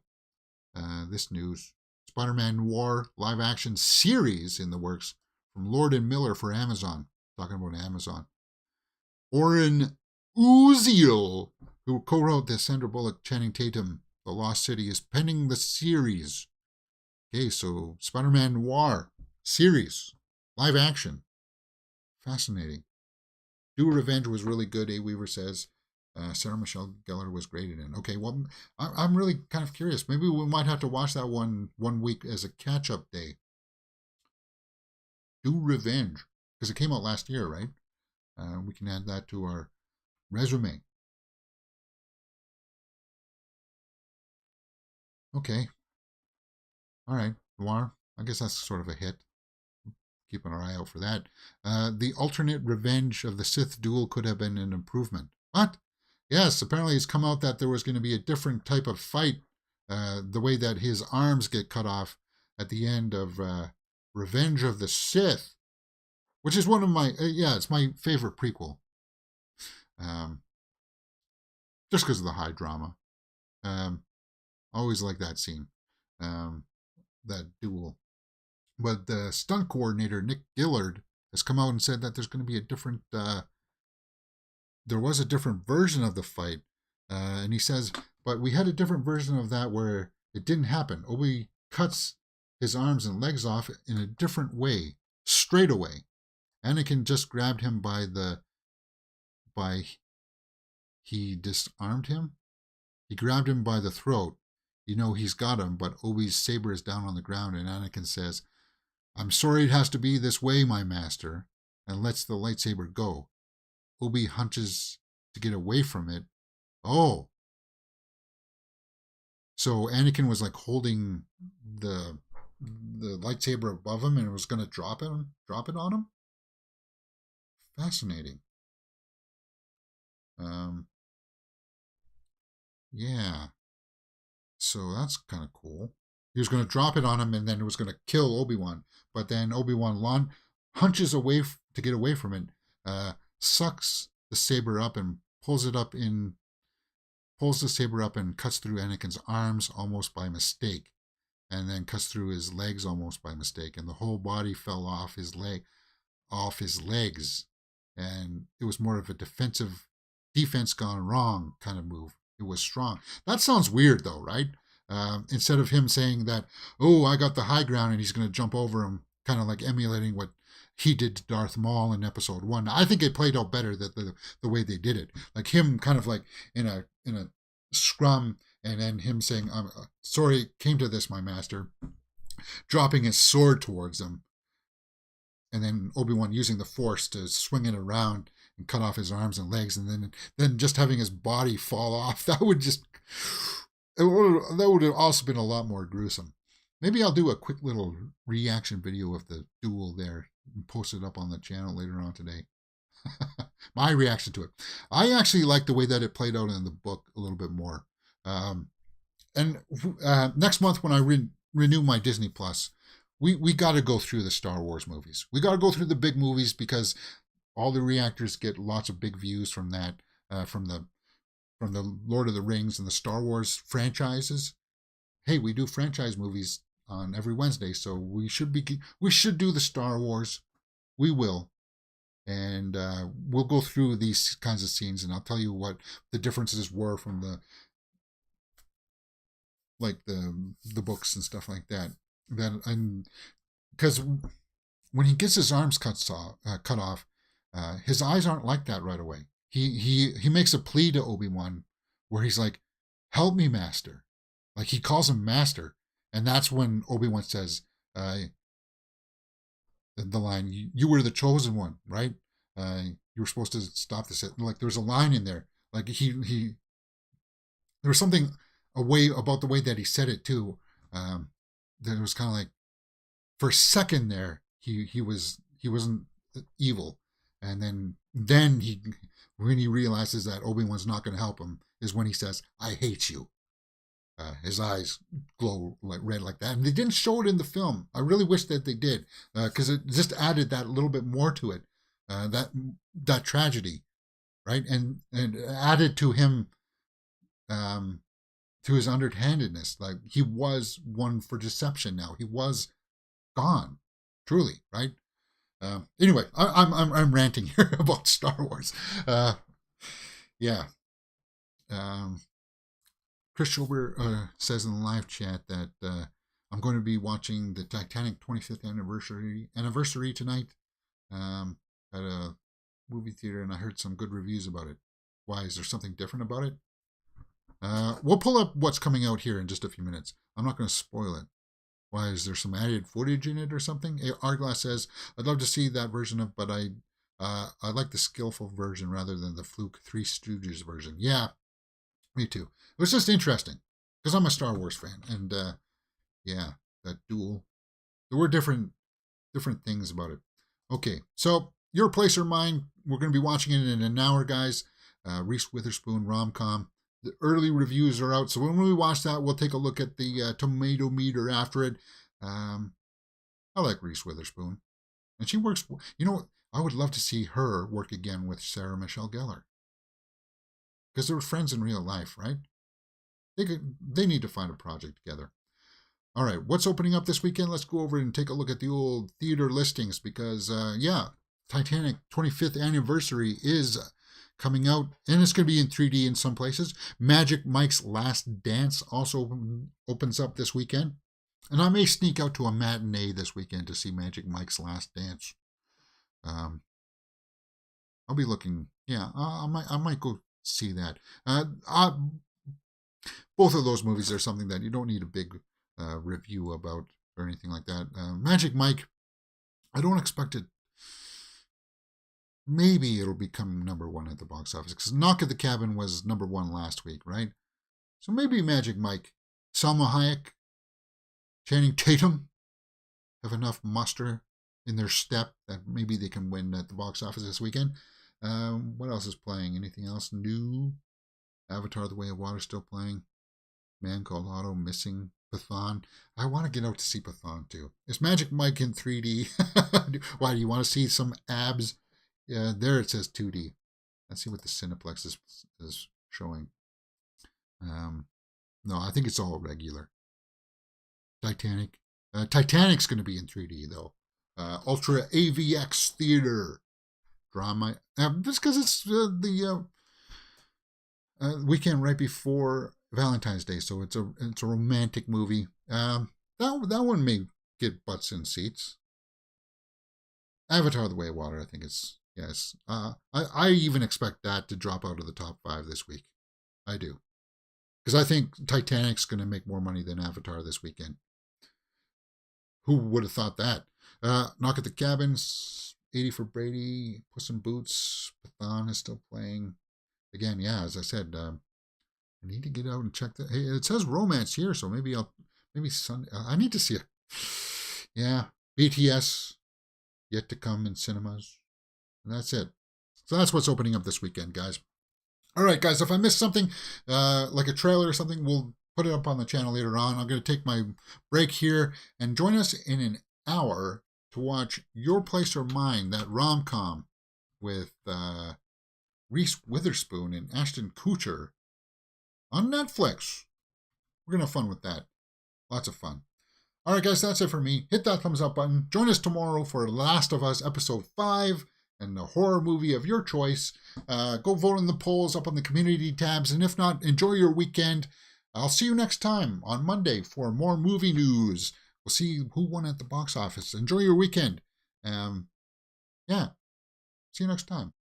Speaker 1: This news. Spider-Man Noir live-action series in the works from Lord and Miller for Amazon. Talking about Amazon. Oren Uziel, who co-wrote the Sandra Bullock, Channing Tatum, The Lost City, is penning the series. Okay, so Spider-Man Noir series, live action. Fascinating. Do Revenge was really good, A. Weaver says. Sarah Michelle Gellar was great in it. Okay, well, I'm really kind of curious. Maybe we might have to watch that one week as a catch-up day. Do Revenge, because it came out last year, right? We can add that to our resume. Okay. All right, Noir. I guess that's sort of a hit. Keeping our eye out for that. The alternate Revenge of the Sith duel could have been an improvement. What? Yes, apparently it's come out that there was going to be a different type of fight. The way that his arms get cut off at the end of Revenge of the Sith, which is one of my, it's my favorite prequel. Just because of the high drama. Always like that scene, that duel. But the stunt coordinator, Nick Gillard, has come out and said that there's going to be a different, there was a different version of the fight. And he says, but we had a different version of that where it didn't happen. Obi cuts his arms and legs off in a different way, straight away. Anakin just grabbed him he disarmed him. He grabbed him by the throat. You know he's got him, but Obi's saber is down on the ground, and Anakin says, "I'm sorry it has to be this way, my master," and lets the lightsaber go. Obi hunches to get away from it. Oh. So Anakin was like holding the lightsaber above him and was going to drop it on him? Fascinating. Yeah. So that's kind of cool. He was going to drop it on him and then it was going to kill Obi-Wan. But then Obi-Wan hunches away to get away from it, sucks the saber up and pulls the saber up and cuts through Anakin's arms almost by mistake. And then cuts through his legs almost by mistake. And the whole body fell off his legs. And it was more of a defense gone wrong kind of move. It was strong. That sounds weird though, right? Instead of him saying that, oh, I got the high ground and he's going to jump over him, kind of like emulating what he did to Darth Maul in episode 1. I think it played out better the way they did it. Like him kind of like in a scrum, and then him saying, I'm sorry it came to this, my master, dropping his sword towards him. And then Obi-Wan using the Force to swing it around and cut off his arms and legs, and then just having his body fall off. That would have also been a lot more gruesome. Maybe I'll do a quick little reaction video of the duel there and post it up on the channel later on today. My reaction to it. I actually like the way that it played out in the book a little bit more. And next month when I renew my Disney Plus, we got to go through the Star Wars movies. We got to go through the big movies because all the reactors get lots of big views from that, from the Lord of the Rings and the Star Wars franchises. Hey, we do franchise movies on every Wednesday, so we should do the Star Wars. We will. And we'll go through these kinds of scenes, and I'll tell you what the differences were from the books and stuff like that. Because when he gets his arms cut off, his eyes aren't like that right away. He makes a plea to Obi-Wan where he's like, "Help me, Master." Like, he calls him Master, and that's when Obi-Wan says the line, "You were the chosen one, right? You were supposed to stop this." Like, there's a line in there. Like, there was something about the way that he said it too. That it was kind of like, for a second there, he wasn't evil, and then when he realizes that Obi-Wan's not going to help him, is when he says, "I hate you." His eyes glow like red like that, and they didn't show it in the film. I really wish that they did, because it just added that little bit more to it, that tragedy, right? And added to him, to his underhandedness. Like, he was one for deception. Now he was gone, truly, right? Anyway, I'm ranting here about Star Wars. Yeah. Chris Schober says in the live chat that I'm going to be watching the Titanic 25th anniversary tonight at a movie theater, and I heard some good reviews about it. Why? Is there something different about it? We'll pull up what's coming out here in just a few minutes. I'm not going to spoil it. Why? Is there some added footage in it or something? Arglass says, "I'd love to see that version but I like the skillful version rather than the fluke Three Stooges version." Yeah, me too. It was just interesting because I'm a Star Wars fan, and yeah, that duel. There were different things about it. Okay, so Your Place or Mine, we're going to be watching it in an hour, guys. Reese Witherspoon rom-com. The early reviews are out, so when we watch that, we'll take a look at the tomato meter after it. I like Reese Witherspoon, and she works. You know, I would love to see her work again with Sarah Michelle Gellar, because they were friends in real life, right? They need to find a project together. All right, what's opening up this weekend? Let's go over and take a look at the old theater listings, because Titanic 25th anniversary is coming out, and it's going to be in 3D in some places. Magic Mike's Last Dance also opens up this weekend, and I may sneak out to a matinee this weekend to see Magic Mike's Last Dance. I'll be looking. Yeah, I might go see that. Both of those movies are something that you don't need a big review about or anything like that. Magic Mike, I don't expect it. Maybe it'll become number one at the box office, because Knock at the Cabin was number one last week, right? So maybe Magic Mike, Salma Hayek, Channing Tatum have enough muster in their step that maybe they can win at the box office this weekend. What else is playing? Anything else new? Avatar: The Way of Water still playing. Man Called Otto, Missing, Pathan. I want to get out to see Pathan too. Is Magic Mike in 3D? Why, do you want to see some abs? Yeah, there it says 2D. Let's see what the Cineplex is showing. No, I think it's all regular. Titanic. Titanic's going to be in 3D though. Ultra AVX Theater drama. Just because it's the weekend right before Valentine's Day, so it's a romantic movie. That one may get butts in seats. Avatar: The Way of Water, I think it's. Yes, I even expect that to drop out of the top 5 this week. I do. Because I think Titanic's going to make more money than Avatar this weekend. Who would have thought that? Knock at the Cabin, 80 for Brady, Puss in Boots, Pathan is still playing. Again, yeah, as I said, I need to get out and check that. Hey, it says romance here, so maybe Sunday. I need to see it. Yeah, BTS, yet to come in cinemas. And that's it. So that's what's opening up this weekend, guys. All right, guys, if I missed something, like a trailer or something, we'll put it up on the channel later on. I'm going to take my break here and join us in an hour to watch Your Place or Mine, that rom-com with Reese Witherspoon and Ashton Kutcher on Netflix. We're going to have fun with that. Lots of fun. All right, guys, that's it for me. Hit that thumbs up button. Join us tomorrow for Last of Us Episode 5. and the horror movie of your choice. Go vote in the polls up on the community tabs. And if not, enjoy your weekend. I'll see you next time on Monday for more movie news. We'll see who won at the box office. Enjoy your weekend. Yeah. See you next time.